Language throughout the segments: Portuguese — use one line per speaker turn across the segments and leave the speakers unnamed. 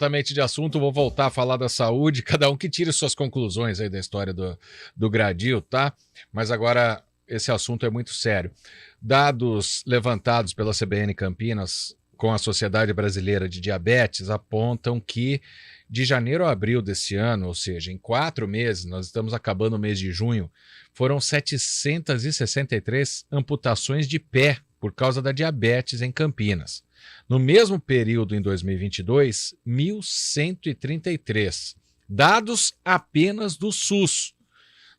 exatamente de assunto, vou voltar a falar da saúde, cada um que tire suas conclusões aí da história do Gradil, tá? Mas agora esse assunto é muito sério. Dados levantados pela CBN Campinas com a Sociedade Brasileira de Diabetes apontam que de janeiro a abril desse ano, ou seja, em 4 meses, nós estamos acabando o mês de junho, foram 763 amputações de pé por causa da diabetes em Campinas. No mesmo período, em 2022, 1.133. Dados apenas do SUS.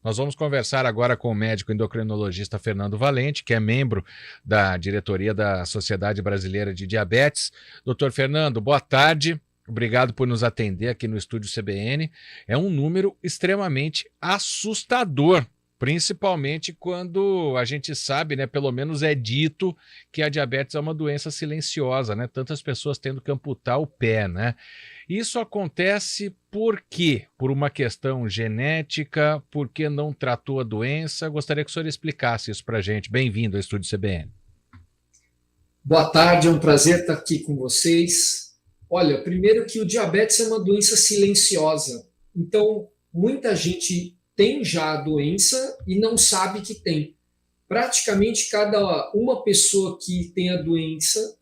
Nós vamos conversar agora com o médico endocrinologista Fernando Valente, que é membro da diretoria da Sociedade Brasileira de Diabetes. Doutor Fernando, boa tarde. Obrigado por nos atender aqui no estúdio CBN. É um número extremamente assustador, principalmente quando a gente sabe, né, pelo menos é dito que a diabetes é uma doença silenciosa, né? Tantas pessoas tendo que amputar o pé, né? Isso acontece por quê? Por uma questão genética, porque não tratou a doença? Gostaria que o senhor explicasse isso para a gente. Bem-vindo ao estúdio CBN.
Boa tarde, é um prazer estar aqui com vocês. Olha, primeiro que o diabetes é uma doença silenciosa. Então, muita gente tem já a doença e não sabe que tem. Praticamente cada uma pessoa que tem a doença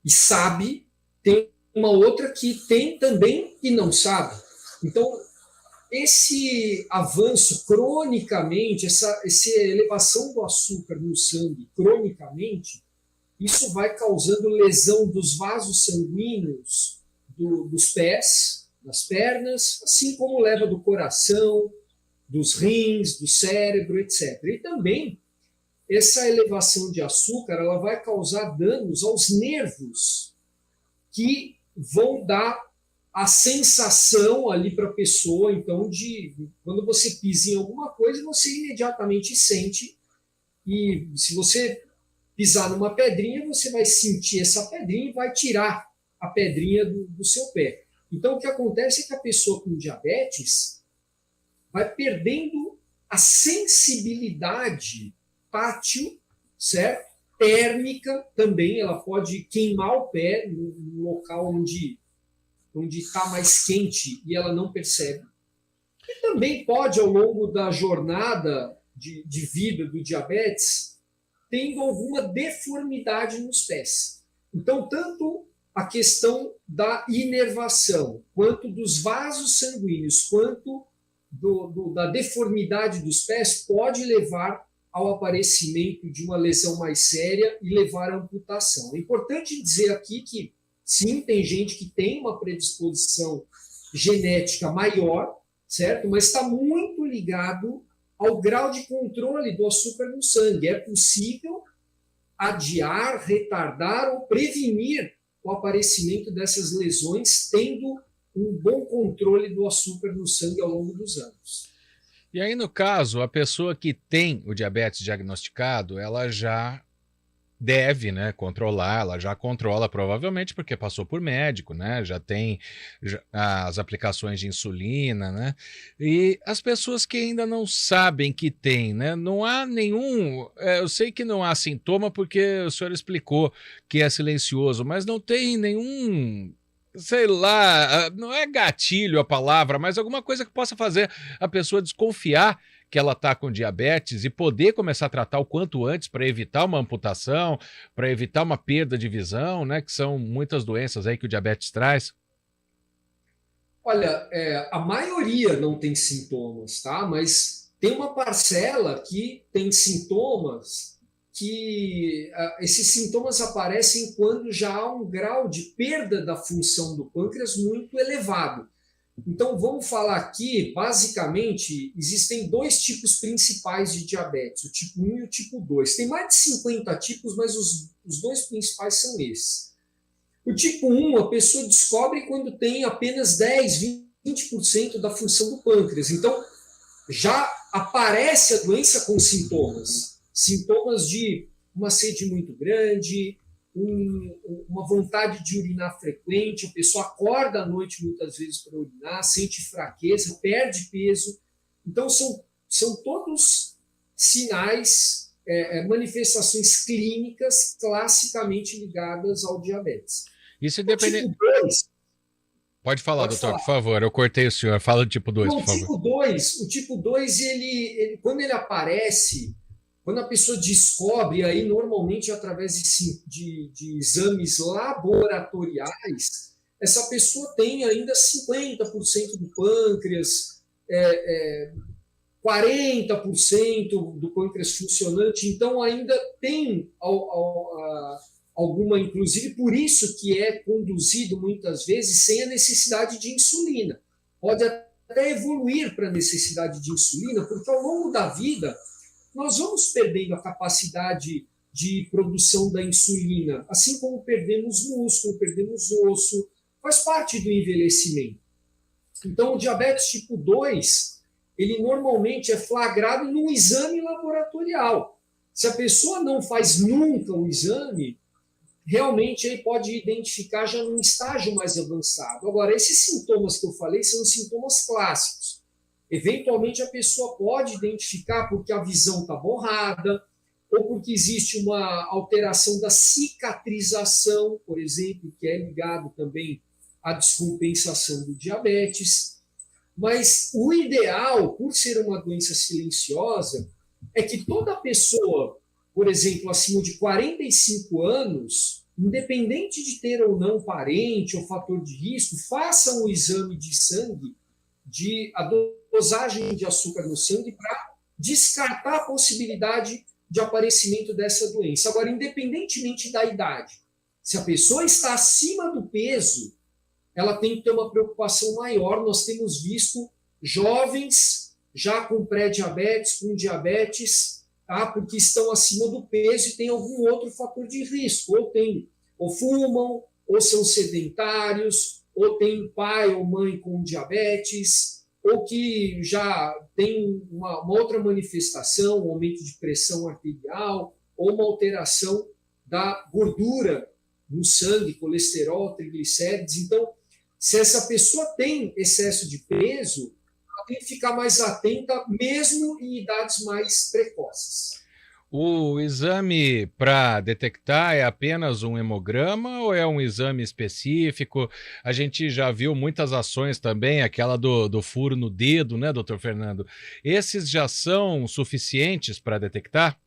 e sabe, tem uma outra que tem também e não sabe. Então, esse avanço cronicamente, essa elevação do açúcar no sangue cronicamente, isso vai causando lesão dos vasos sanguíneos dos pés, das pernas, assim como leva do coração, dos rins, do cérebro, etc. E também essa elevação de açúcar ela vai causar danos aos nervos que vão dar a sensação ali para a pessoa, então, de quando você pisa em alguma coisa, você imediatamente sente, e se você pisar numa pedrinha, você vai sentir essa pedrinha e vai tirar a pedrinha do seu pé. Então, o que acontece é que a pessoa com diabetes vai perdendo a sensibilidade tátil, certo? Térmica também, ela pode queimar o pé no local onde está mais quente e ela não percebe. E também pode, ao longo da jornada de vida do diabetes, tendo alguma deformidade nos pés. Então, tanto a questão da inervação, quanto dos vasos sanguíneos, quanto da deformidade dos pés, pode levar ao aparecimento de uma lesão mais séria e levar à amputação. É importante dizer aqui que, sim, tem gente que tem uma predisposição genética maior, certo? Mas está muito ligado ao grau de controle do açúcar no sangue. É possível adiar, retardar ou prevenir o aparecimento dessas lesões, tendo um bom controle do açúcar no sangue ao longo dos anos.
E aí, no caso, a pessoa que tem o diabetes diagnosticado, ela já deve, né, controlar, ela já controla provavelmente porque passou por médico, né, já tem as aplicações de insulina, né, e as pessoas que ainda não sabem que tem, né, não há nenhum, eu sei que não há sintoma porque o senhor explicou que é silencioso, mas não tem nenhum, sei lá, não é gatilho a palavra, mas alguma coisa que possa fazer a pessoa desconfiar que ela está com diabetes e poder começar a tratar o quanto antes para evitar uma amputação, para evitar uma perda de visão, né? Que são muitas doenças aí que o diabetes traz.
Olha, a maioria não tem sintomas, tá? Mas tem uma parcela que tem sintomas que esses sintomas aparecem quando já há um grau de perda da função do pâncreas muito elevado. Então, vamos falar aqui, basicamente, existem dois tipos principais de diabetes, o tipo 1 e o tipo 2. Tem mais de 50 tipos, mas os dois principais são esses. O tipo 1, a pessoa descobre quando tem apenas 10, 20% da função do pâncreas. Então, já aparece a doença com sintomas. Sintomas de uma sede muito grande, uma vontade de urinar frequente, a pessoa acorda à noite muitas vezes para urinar, sente fraqueza, perde peso. Então, são todos sinais, manifestações clínicas classicamente ligadas ao diabetes.
Isso
O tipo
independente.
2,
Pode falar,
Pode
doutor,
falar.
por favor. Eu cortei o senhor. Fala do tipo 2,
Bom,
por favor.
o tipo 2 quando ele aparece, quando a pessoa descobre, aí normalmente através de exames laboratoriais, essa pessoa tem ainda 50% do pâncreas, 40% do pâncreas funcionante, então ainda tem alguma, inclusive por isso que é conduzido muitas vezes sem a necessidade de insulina. Pode até evoluir para a necessidade de insulina, porque ao longo da vida nós vamos perdendo a capacidade de produção da insulina, assim como perdemos músculo, perdemos osso, faz parte do envelhecimento. Então, o diabetes tipo 2, ele normalmente é flagrado num exame laboratorial. Se a pessoa não faz nunca o exame, realmente ele pode identificar já num estágio mais avançado. Agora, esses sintomas que eu falei são sintomas clássicos. Eventualmente, a pessoa pode identificar porque a visão está borrada, ou porque existe uma alteração da cicatrização, por exemplo, que é ligado também à descompensação do diabetes. Mas o ideal, por ser uma doença silenciosa, é que toda pessoa, por exemplo, acima de 45 anos, independente de ter ou não parente ou fator de risco, façam o exame de sangue, a dosagem de açúcar no sangue, para descartar a possibilidade de aparecimento dessa doença. Agora, independentemente da idade, se a pessoa está acima do peso, ela tem que ter uma preocupação maior. Nós temos visto jovens já com pré-diabetes, com diabetes, tá? Porque estão acima do peso e tem algum outro fator de risco, ou fumam, ou são sedentários, ou tem pai ou mãe com diabetes, ou que já tem uma outra manifestação, um aumento de pressão arterial, ou uma alteração da gordura no sangue, colesterol, triglicérides. Então, se essa pessoa tem excesso de peso, ela tem que ficar mais atenta, mesmo em idades mais precoces.
O exame para detectar é apenas um hemograma ou é um exame específico? A gente já viu muitas ações também, aquela do furo no dedo, né, doutor Fernando? Esses já são suficientes para detectar?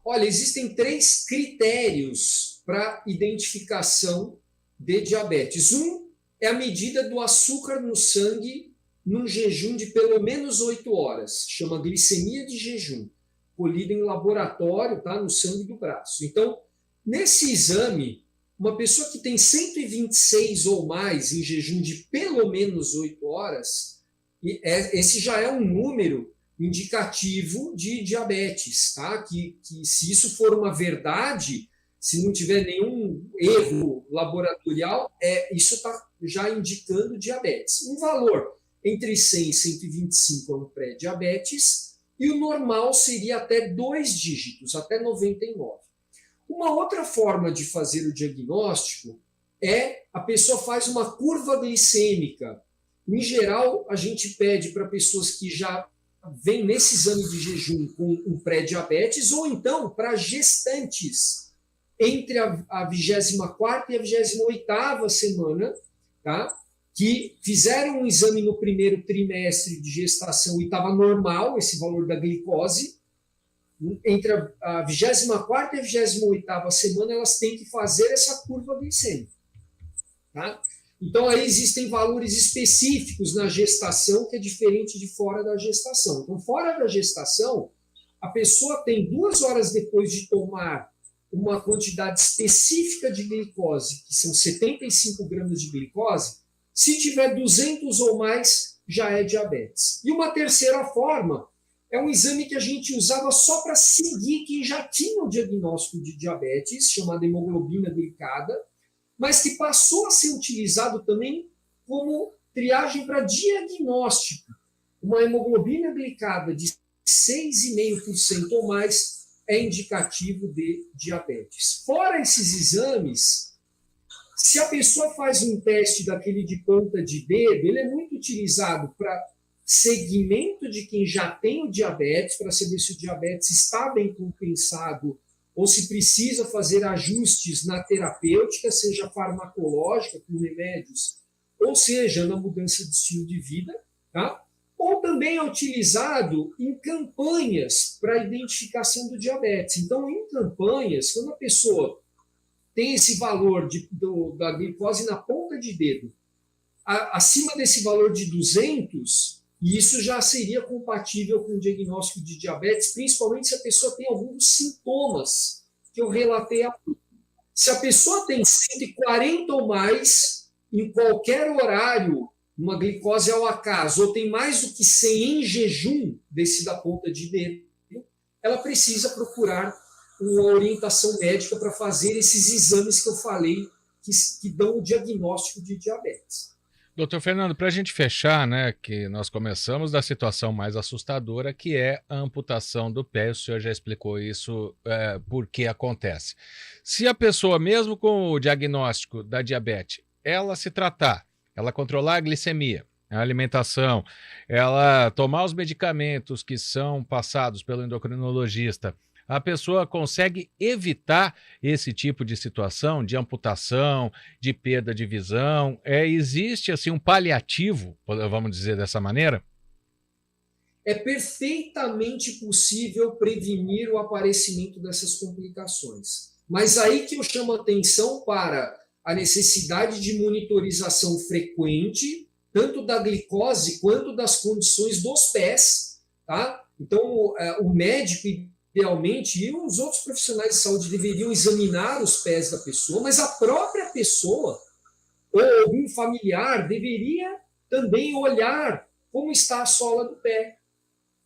Olha, existem 3 critérios para identificação de diabetes. Um é a medida do açúcar no sangue num jejum de pelo menos 8 horas, chama glicemia de jejum, colhida em laboratório, tá, no sangue do braço. Então, nesse exame, uma pessoa que tem 126 ou mais em jejum de pelo menos 8 horas, esse já é um número indicativo de diabetes, tá? Que se isso for uma verdade, se não tiver nenhum erro laboratorial, isso está já indicando diabetes. Um valor entre 100 e 125 é um pré-diabetes, e o normal seria até 2 dígitos, até 99. Uma outra forma de fazer o diagnóstico é a pessoa faz uma curva glicêmica. Em geral, a gente pede para pessoas que já vêm nesse exame de jejum com um pré-diabetes, ou então para gestantes entre a 24ª e a 28ª semana, tá? Que fizeram um exame no primeiro trimestre de gestação e estava normal esse valor da glicose. Entre a 24ª e a 28ª semana, elas têm que fazer essa curva glicêmica. Tá? Então, aí existem valores específicos na gestação, que é diferente de fora da gestação. Então, fora da gestação, a pessoa tem 2 horas depois de tomar uma quantidade específica de glicose, que são 75 gramas de glicose. Se tiver 200 ou mais, já é diabetes. E uma terceira forma é um exame que a gente usava só para seguir quem já tinha o diagnóstico de diabetes, chamado hemoglobina glicada, mas que passou a ser utilizado também como triagem para diagnóstico. Uma hemoglobina glicada de 6,5% ou mais é indicativo de diabetes. Fora esses exames, se a pessoa faz um teste daquele de ponta de dedo, ele é muito utilizado para segmento de quem já tem o diabetes, para saber se o diabetes está bem compensado ou se precisa fazer ajustes na terapêutica, seja farmacológica, com remédios, ou seja, na mudança de estilo de vida, tá? Ou também é utilizado em campanhas para identificação do diabetes. Então, em campanhas, quando a pessoa tem esse valor da glicose na ponta de dedo, acima desse valor de 200, isso já seria compatível com o diagnóstico de diabetes, principalmente se a pessoa tem alguns sintomas que eu relatei há pouco. Se a pessoa tem 140 ou mais, em qualquer horário, uma glicose ao acaso, ou tem mais do que 100 em jejum, desse da ponta de dedo, ela precisa procurar uma orientação médica para fazer esses exames que eu falei, que dão o diagnóstico de diabetes.
Doutor Fernando, para a gente fechar, né, que nós começamos da situação mais assustadora, que é a amputação do pé, o senhor já explicou isso, por que acontece. Se a pessoa, mesmo com o diagnóstico da diabetes, ela se tratar, ela controlar a glicemia, a alimentação, ela tomar os medicamentos que são passados pelo endocrinologista, a pessoa consegue evitar esse tipo de situação, de amputação, de perda de visão? Existe assim um paliativo, vamos dizer dessa maneira?
É perfeitamente possível prevenir o aparecimento dessas complicações. Mas aí que eu chamo a atenção para a necessidade de monitorização frequente, tanto da glicose quanto das condições dos pés, tá? Então, o médico, idealmente, e os outros profissionais de saúde deveriam examinar os pés da pessoa, mas a própria pessoa ou algum familiar deveria também olhar como está a sola do pé,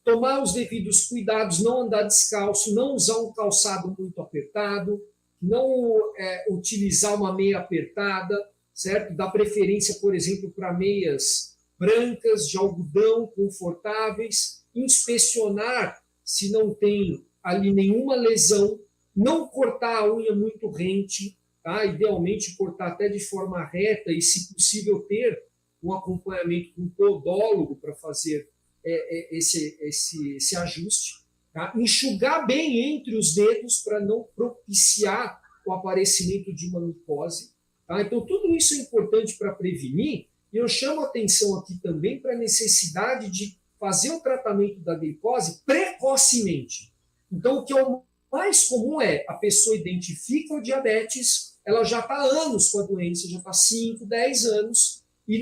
tomar os devidos cuidados, não andar descalço, não usar um calçado muito apertado, não utilizar uma meia apertada, certo? Dar preferência, por exemplo, para meias brancas, de algodão, confortáveis, inspecionar se não tem ali nenhuma lesão, não cortar a unha muito rente, tá? Idealmente cortar até de forma reta e, se possível, ter um acompanhamento com um podólogo para fazer esse ajuste. Tá? Enxugar bem entre os dedos para não propiciar o aparecimento de uma micose. Tá? Então, tudo isso é importante para prevenir, e eu chamo a atenção aqui também para a necessidade de fazer o tratamento da glicose precocemente. Então, o que é o mais comum é a pessoa identifica o diabetes, ela já está há anos com a doença, já está 5, 10 anos, e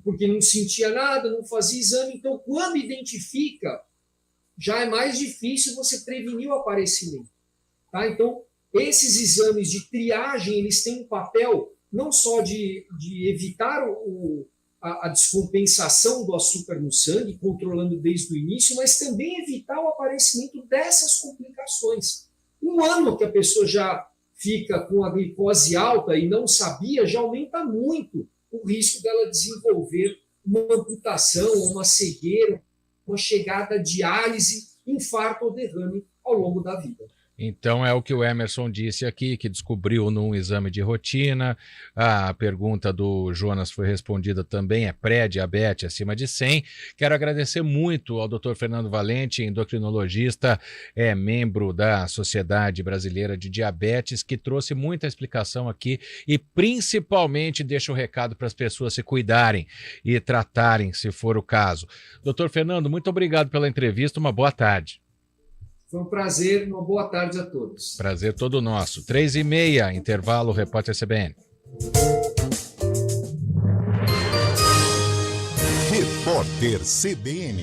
porque não sentia nada, não fazia exame. Então, quando identifica, já é mais difícil você prevenir o aparecimento. Tá? Então, esses exames de triagem, eles têm um papel não só de evitar a descompensação do açúcar no sangue, controlando desde o início, mas também evitar o aparecimento dessas complicações. Um ano que a pessoa já fica com a glicose alta e não sabia, já aumenta muito o risco dela desenvolver uma amputação, uma cegueira, uma chegada à diálise, infarto ou derrame ao longo da vida.
Então é o que o Emerson disse aqui, que descobriu num exame de rotina. A pergunta do Jonas foi respondida também, é pré-diabetes acima de 100. Quero agradecer muito ao Dr. Fernando Valente, endocrinologista, membro da Sociedade Brasileira de Diabetes, que trouxe muita explicação aqui e principalmente deixa o recado para as pessoas se cuidarem e tratarem, se for o caso. Dr. Fernando, muito obrigado pela entrevista, uma boa tarde.
Foi um prazer, uma boa tarde a todos.
Prazer todo nosso. 3h30, intervalo, Repórter CBN.
Repórter CBN.